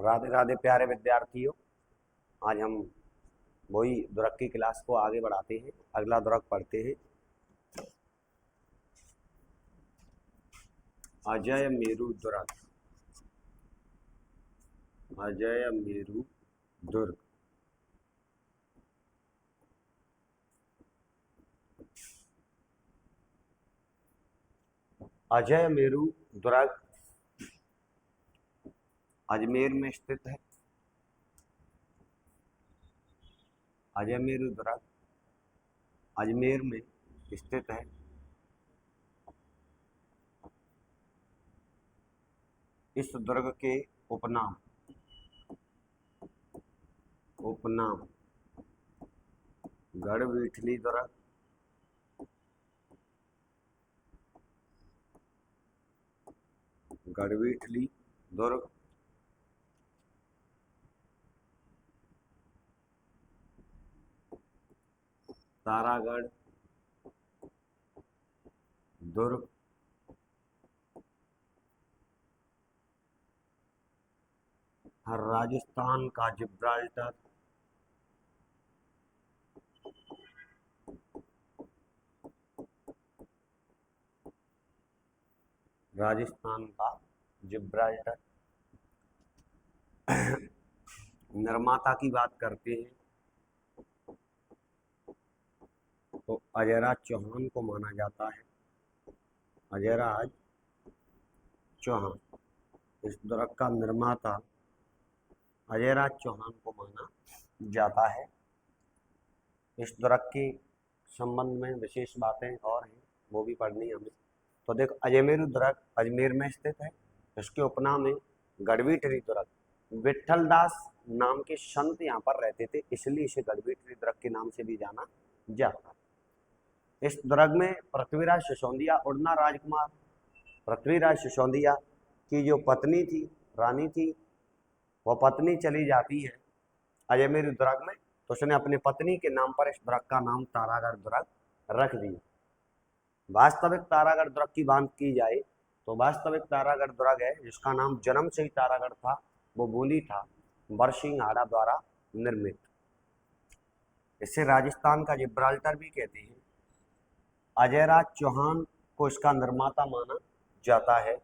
राधे राधे प्यारे विद्यार्थियों। आज हम वही दुर्ग की क्लास को आगे बढ़ाते हैं, अगला दुर्ग पढ़ते हैं। अजय मेरू दुर्ग। अजय मेरू दुर्ग। अजय मेरू दुर्ग अजमेर में स्थित है। अजय मेरू दुर्ग अजमेर में स्थित है। इस दुर्ग के उपनाम गढ़वीठली दुर्ग, गढ़वीठली दुर्ग, तारागढ़ दुर्ग, राजस्थान का जिब्राल्टर, राजस्थान का जिब्राल्टर। निर्माता की बात करते हैं तो अजयराज चौहान को माना जाता है। अजयराज चौहान, इस दुर्ग का निर्माता अजयराज चौहान को माना जाता है। इस दुर्ग के संबंध में विशेष बातें और हैं, वो भी पढ़नी हमें। तो देखो, अजमेरू दुर्ग अजमेर में स्थित है। इसके उपनाम है गढ़वीठली दुर्ग। विठल दास नाम के संत यहाँ पर रहते थे, इसलिए इसे गढ़वीठली दुर्ग के नाम से भी जाना जाता है। इस दुर्ग में पृथ्वीराज सिसोदिया उड़ना राजकुमार, पृथ्वीराज सिसोदिया की जो पत्नी थी, रानी थी, वह पत्नी चली जाती है अजमेरू दुर्ग में, तो उसने अपनी पत्नी के नाम पर इस दुर्ग का नाम तारागढ़ दुर्ग रख दिया। वास्तविक तारागढ़ दुर्ग की बात की जाए तो वास्तविक तारागढ़ दुर्ग है जिसका नाम जन्म से ही तारागढ़ था, वो बोली था बरसिंघाड़ा द्वारा निर्मित। इसे राजस्थान का जिब्राल्टर भी कहते हैं। अजयराज चौहान को इसका निर्माता माना जाता है।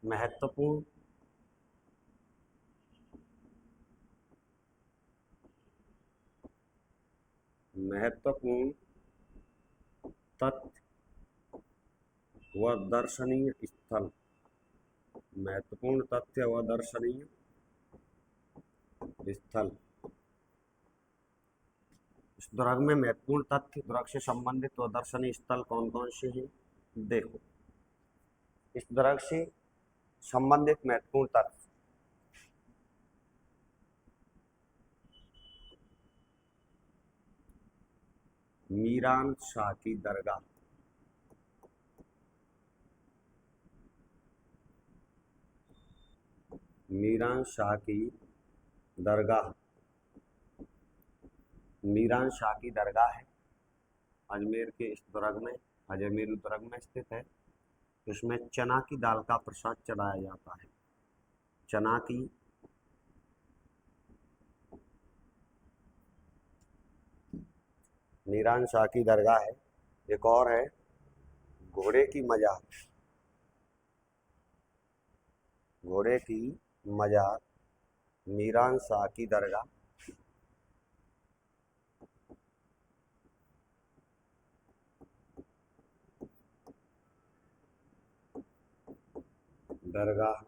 महत्वपूर्ण तथ्य व दर्शनीय स्थल, महत्वपूर्ण तथ्य व दर्शनीय स्थल। इस दुर्ग में महत्वपूर्ण तथ्य, दुर्ग से संबंधित व दर्शनीय स्थल कौन कौन से हैं? देखो, इस दुर्ग से संबंधित महत्वपूर्ण तथ्य, मीरान शाह की दरगाह, मीरान शाह की दरगाह, मीरान शाह की दरगाह है अजमेर के इस दुर्ग में, अजमेरू दुर्ग में स्थित है। इसमें चना की दाल का प्रसाद चढ़ाया जाता है। चना की मीरान शाह की दरगाह है। एक और है घोड़े की मजार, घोड़े की मजार, मीरान शाह की दरगाह। दरगाह,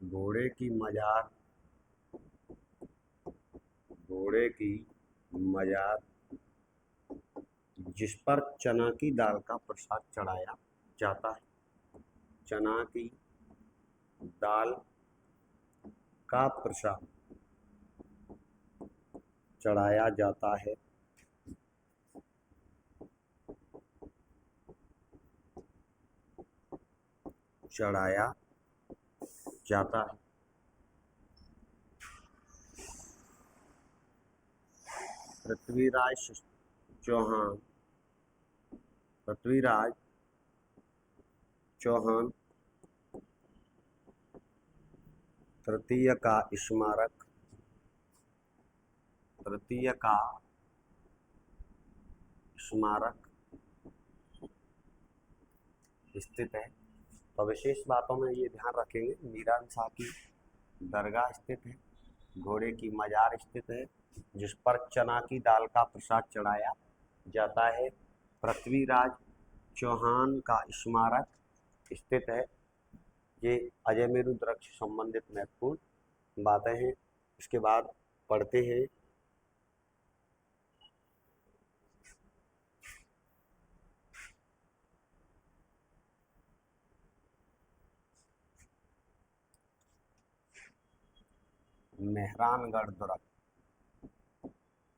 घोड़े की मजार, घोड़े की मजार जिस पर चना की दाल का प्रसाद चढ़ाया जाता है। चना की दाल का प्रसाद चढ़ाया जाता है। चढ़ाया जाता है। पृथ्वीराज चौहान, पृथ्वीराज चौहान तृतीय का स्मारक, तृतीय का स्मारक स्थित है। तो विशेष बातों में ये ध्यान रखेंगे, मीरान शाह की दरगाह स्थित है, घोड़े की मजार स्थित है जिस पर चना की दाल का प्रसाद चढ़ाया जाता है, पृथ्वीराज चौहान का स्मारक स्थित है। ये अजय मेरू दरगाह से संबंधित महत्वपूर्ण बातें हैं। इसके बाद पढ़ते हैं मेहरानगढ़ दुर्ग।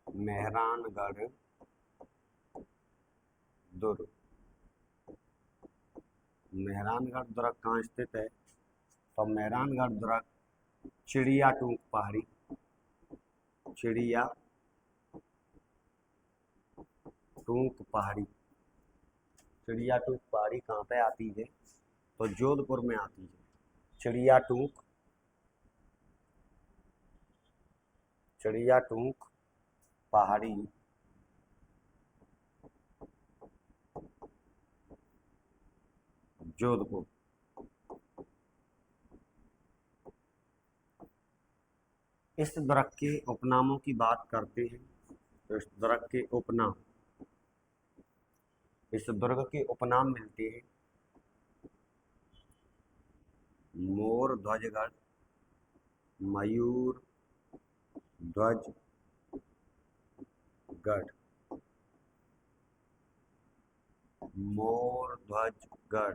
मेहरानगढ़ दुर्ग, मेहरानगढ़ दुर्ग कहाँ स्थित है? तो मेहरानगढ़ दुर्ग चिड़िया टूक पहाड़ी, चिड़िया टूक पहाड़ी, चिड़िया टूक पहाड़ी कहाँ पे आती है? तो जोधपुर में आती है। चिड़िया टूक, चिड़िया टूक पहाड़ी जोधपुर। इस दुर्ग के उपनामों की बात करते हैं। तो इस दुर्ग के उपनाम, इस दुर्ग के उपनाम मिलते हैं मोर ध्वजगढ़, मयूर ध्वजगढ़, मोर ध्वजगढ़,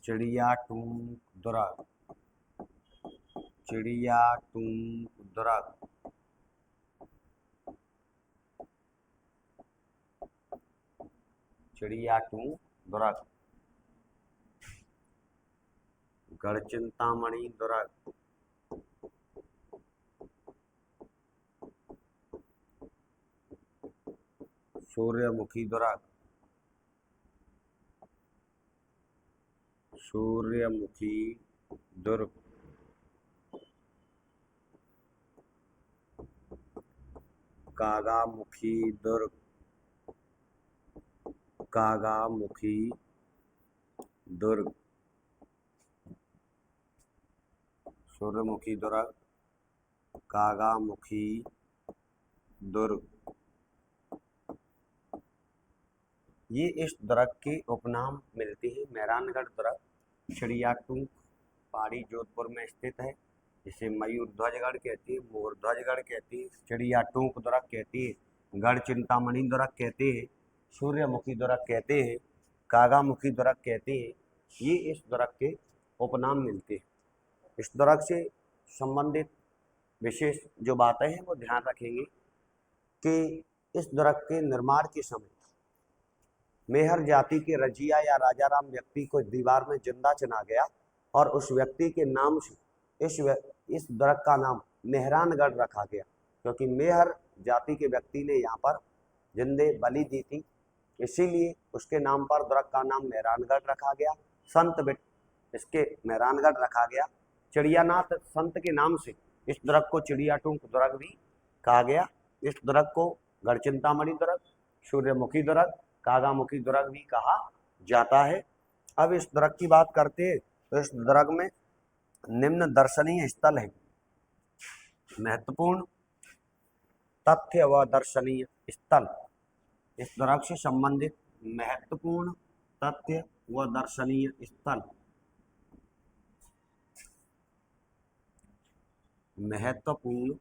चिड़िया टूक दुर्ग, चिड़िया टूक दुर्ग, चिड़िया टूक दुर्ग, गढ़चिंतामणि दुर्ग, सूर्यमुखी दुर्ग, सूर्यमुखी दुर्ग, कागामुखी दुर्ग, कागामुखी दुर्ग, सूर्यमुखी दुर्ग, कागामुखी दुर्ग। ये इस दुर्ग के उपनाम मिलते हैं। मेहरानगढ़ दुर्ग चिड़िया टूक पहाड़ी जोधपुर में स्थित है, जिसे मयूर ध्वजगढ़ कहती है, मोर ध्वजगढ़ कहती है, चिड़िया टूक दुर्ग कहती है, गढ़ चिंतामणि दुर्ग कहते हैं, सूर्यमुखी दुर्ग कहते हैं, कागामुखी दुर्ग कहते हैं। ये इस दुर्ग के उपनाम मिलते हैं। इस दुर्ग से संबंधित विशेष जो बातें हैं वो ध्यान रखेंगे कि इस दुर्ग के निर्माण के समय मेहर जाति के रजिया या राजाराम व्यक्ति को दीवार में जिंदा चुना गया और उस व्यक्ति के नाम से इस दुर्ग का नाम मेहरानगढ़ रखा गया, क्योंकि मेहर जाति के व्यक्ति ने यहाँ पर जिंदे बलि दी थी, इसीलिए उसके नाम पर दुर्ग का नाम मेहरानगढ़ रखा गया। संत बिट इसके मेहरानगढ़ रखा गया। चिड़ियानाथ संत के नाम से इस दुर्ग को चिड़िया टूक दुर्ग भी कहा गया। इस दुर्ग को गढ़चिंतामणि दुर्ग, सूर्यमुखी दुर्ग, कागामुखी दुर्ग भी कहा जाता है। अब इस दुर्ग की बात करते हैं तो इस दुर्ग में निम्न दर्शनीय स्थल है। महत्वपूर्ण तथ्य व दर्शनीय स्थल, इस दुर्ग से संबंधित महत्वपूर्ण तथ्य व दर्शनीय स्थल। महत्वपूर्ण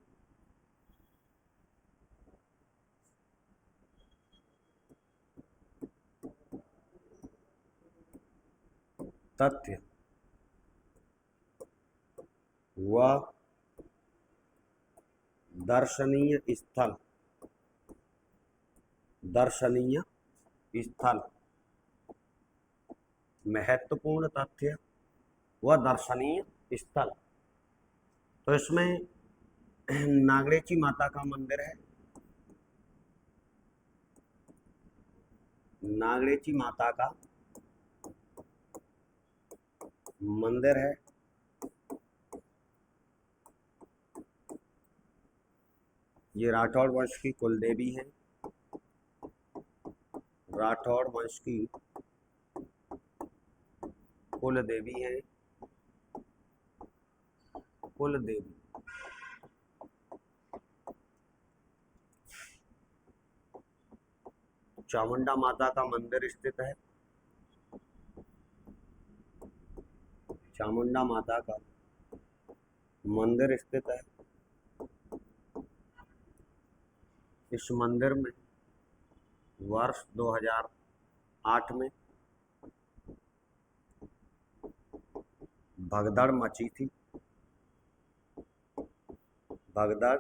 तथ्य व दर्शनीय स्थल, दर्शनीय स्थल। महत्वपूर्ण तथ्य व दर्शनीय स्थल। तो इसमें नागरेची माता का मंदिर है। नागरेची माता का मंदिर है। ये राठौड़ वंश की कुल देवी है। राठौड़ वंश की कुल देवी है। कुल देवी। चामुंडा माता का मंदिर स्थित है। चामुंडा माता का मंदिर स्थित है। इस मंदिर में वर्ष 2008 में भगदड़ मची थी। भगदड़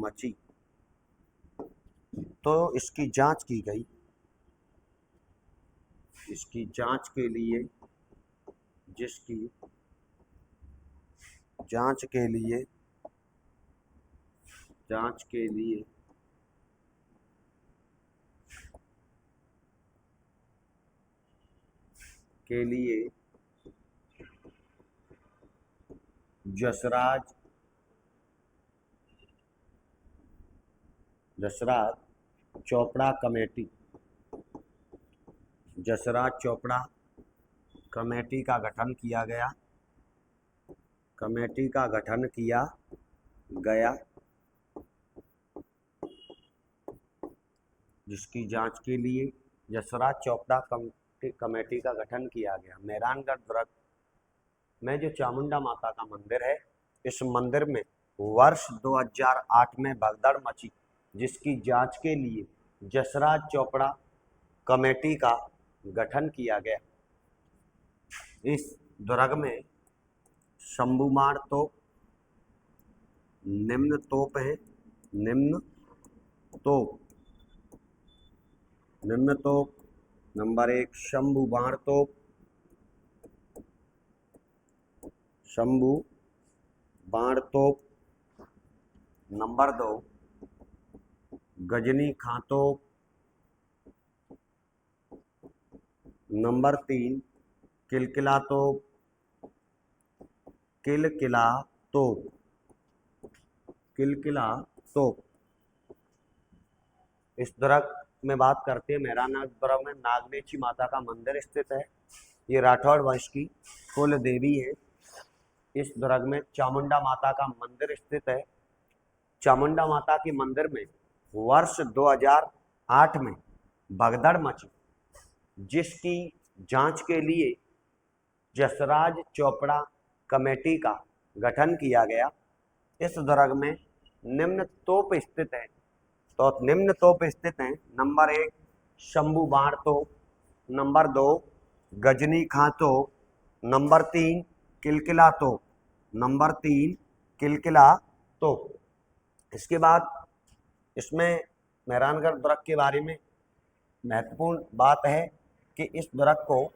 मची तो इसकी जांच की गई। इसकी जांच के लिए जिसकी जांच के लिए जसराज चोपड़ा कमेटी। जसराज चोपड़ा कमेटी का गठन किया गया। कमेटी का गठन किया गया जिसकी जांच के लिए जसराज चोपड़ा कमेटी का गठन किया गया। मेहरानगढ़ दुर्ग में जो चामुंडा माता का मंदिर है, इस मंदिर में वर्ष 2008 में भगदड़ मची, जिसकी जांच के लिए जसराज चोपड़ा कमेटी का गठन किया गया। इस दुर्ग में शंभुमार तोप, निम्न तोप है। निम्न तोप नंबर 1 शंभु बाण तोप। शंभु बाण तोप। नंबर 2 गजनी खां तोप। नंबर 3 किलकिला तोप। किलकिला तोप। किलकिला तोप। इस दुर्ग में बात करते हैं, मेहरानगढ़ दुर्ग में नागरेची माता का मंदिर स्थित है। ये राठौड़ वंश की कुल देवी है। इस दुर्ग में चामुंडा माता का मंदिर स्थित है। चामुंडा माता के मंदिर में वर्ष 2008 में भगदड़ मची, जिसकी जांच के लिए जसराज चोपड़ा कमेटी का गठन किया गया। इस दुर्ग में निम्न तोप स्थित है। तो निम्न तोप स्थित हैं। नंबर 1 शंभु बाण तोप। नंबर 2 गजनी खां तोप। नंबर 3 किलकिला तोप। नंबर 3 किलकिला तोप। इसके बाद इसमें मेहरानगढ़ दुर्ग के बारे में महत्वपूर्ण बात है कि इस दुर्ग को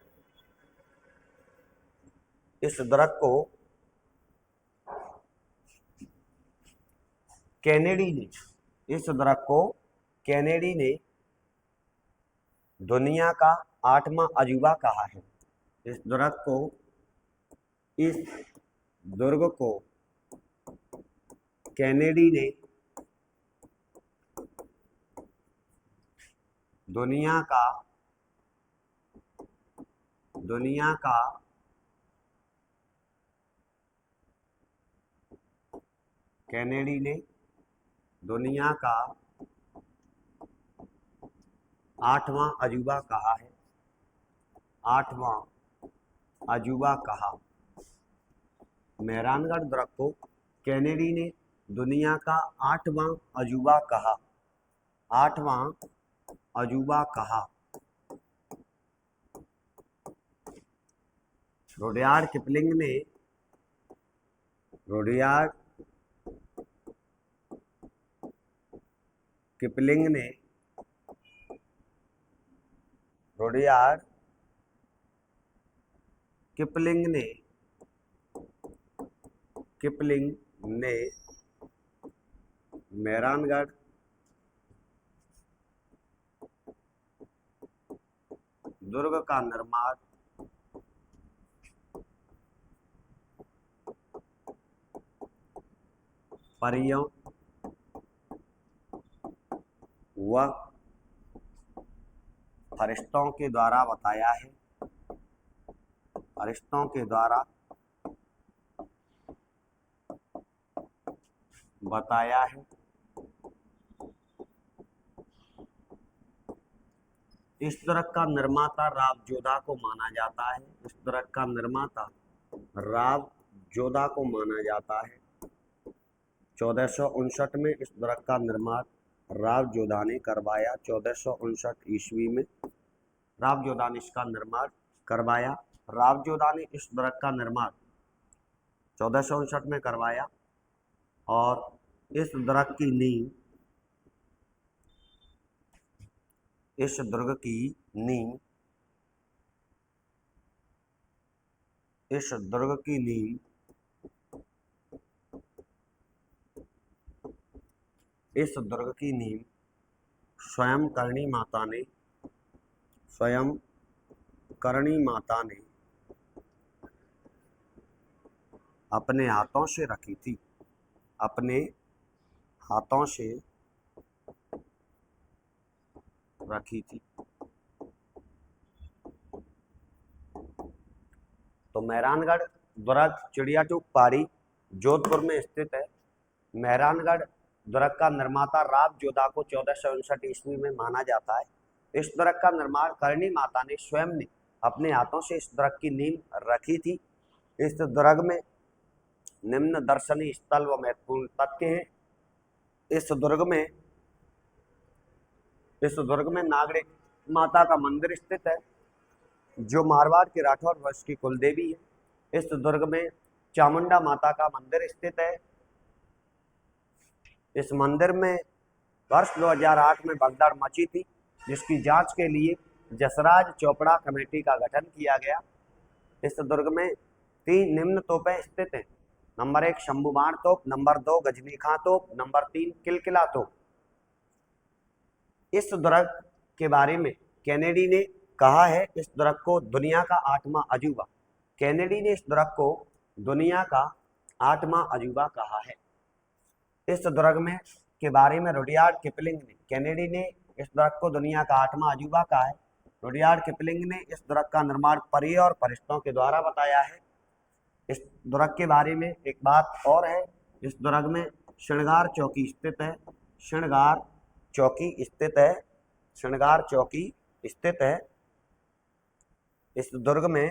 कैनेडी ने दुनिया का 8वां अजूबा कहा है। इस दुर्ग को कैनेडी ने दुनिया का 8वां अजूबा कहा है। 8वां अजूबा कहा। मेहरानगढ़ दुर्ग को कैनेडी ने दुनिया का 8वां अजूबा कहा। 8वां अजूबा कहा। रुडयार्ड किपलिंग ने रुडयार्ड किपलिंग ने मेहरानगढ़ दुर्ग का निर्माण परियों व फरिश्तों के द्वारा बताया है। फरिश्तों के द्वारा बताया है। इस दुर्ग का निर्माता राव जोधा को माना जाता है। इस दुर्ग का निर्माता राव जोधा को माना जाता है। 1459 में इस दुर्ग का निर्माण राव जोधा ने करवाया। 1459 ईस्वी में राव जोधा ने इसका निर्माण करवाया। राव जोधा ने इस दुर्ग का निर्माण 1459 में करवाया और इस दुर्ग की नींव इस दुर्ग की नींव इस दुर्ग की नींव इस दुर्ग की नींव स्वयं करणी माता ने अपने हाथों से रखी थी। अपने हाथों से रखी थी। तो मेहरानगढ़ दुर्ग चिड़िया चौक पारी जोधपुर में स्थित है। मेहरानगढ़ दुर्ग का निर्माता राव जोधा को 1459 ईस्वी में माना जाता है। इस दुर्ग का निर्माण करणी माता ने स्वयं ने अपने हाथों से इस दुर्ग की नींव रखी थी। इस दुर्ग में निम्न दर्शनीय स्थल व महत्वपूर्ण तथ्य हैं। इस दुर्ग में नागरिक माता का मंदिर स्थित है, जो मारवाड़ के राठौर वंश की कुलदेवी है। इस दुर्ग में चामुंडा माता का मंदिर स्थित है। इस मंदिर में वर्ष 2008 में भगदड़ मची थी, जिसकी जांच के लिए जसराज चोपड़ा कमेटी का गठन किया गया। इस दुर्ग में 3 निम्न तोपें स्थित हैं। नंबर 1 शंभू बाण तोप, नंबर 2 गजनी खां तोप, नंबर 3 किलकिला तोप। इस दुर्ग के बारे में कैनेडी ने कहा है इस दुर्ग को दुनिया का 8वां अजूबा। कैनेडी ने इस दुर्ग को दुनिया का 8वां अजूबा कहा है। इस दुर्ग में के बारे में रुडयार्ड किपलिंग ने कैनेडी ने इस दुर्ग को दुनिया का 8वां अजूबा कहा है। रुडयार्ड किपलिंग ने इस दुर्ग का निर्माण परी और फरिश्तों के द्वारा बताया है। इस दुर्ग के बारे में एक बात और है, इस दुर्ग में श्रृंगार चौकी स्थित है। श्रृंगार चौकी स्थित है। श्रृंगार चौकी स्थित है। इस दुर्ग में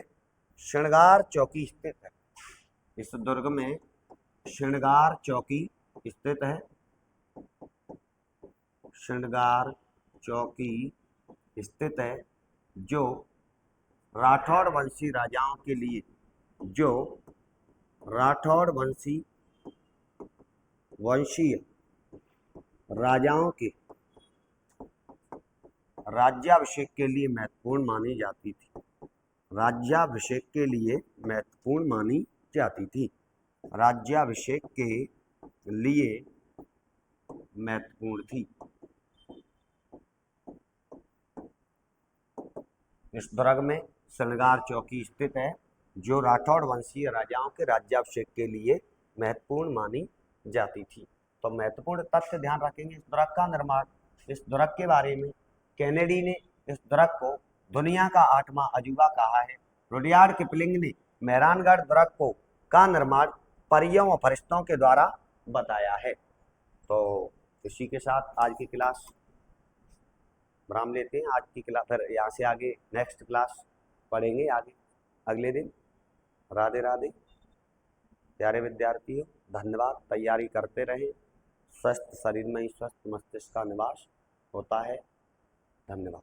श्रृंगार चौकी स्थित है। इस दुर्ग में श्रृंगार चौकी स्थित है। श्रृंगार चौकी स्थित है, जो राठौड़ वंशी राजाओं के लिए वंशीय राजाओं के राज्याभिषेक के लिए महत्वपूर्ण मानी जाती थी। राज्याभिषेक के लिए महत्वपूर्ण मानी जाती थी। राज्याभिषेक के लिए महत्वपूर्ण थी। इस दुर्ग में श्रृंगार चौकी स्थित है, जो राठौड़ वंशीय राजाओं के राज्याभिषेक के लिए महत्वपूर्ण मानी जाती थी। तो महत्वपूर्ण तथ्य ध्यान रखेंगे। इस दुर्ग का निर्माण, इस दुर्ग के बारे में कैनेडी ने इस दुर्ग को दुनिया का 8वां अजूबा कहा है। रुडयार्ड किपलिंग ने मेहरानगढ़ दुर्ग को का निर्माण परियों और फरिश्तों के द्वारा बताया है। तो इसी के साथ आज की क्लास विराम लेते हैं। आज की क्लास फिर यहाँ से आगे नेक्स्ट क्लास पढ़ेंगे आगे अगले दिन। राधे राधे प्यारे विद्यार्थियों, धन्यवाद। तैयारी करते रहें। स्वस्थ शरीर में ही स्वस्थ मस्तिष्क का निवास होता है। धन्यवाद।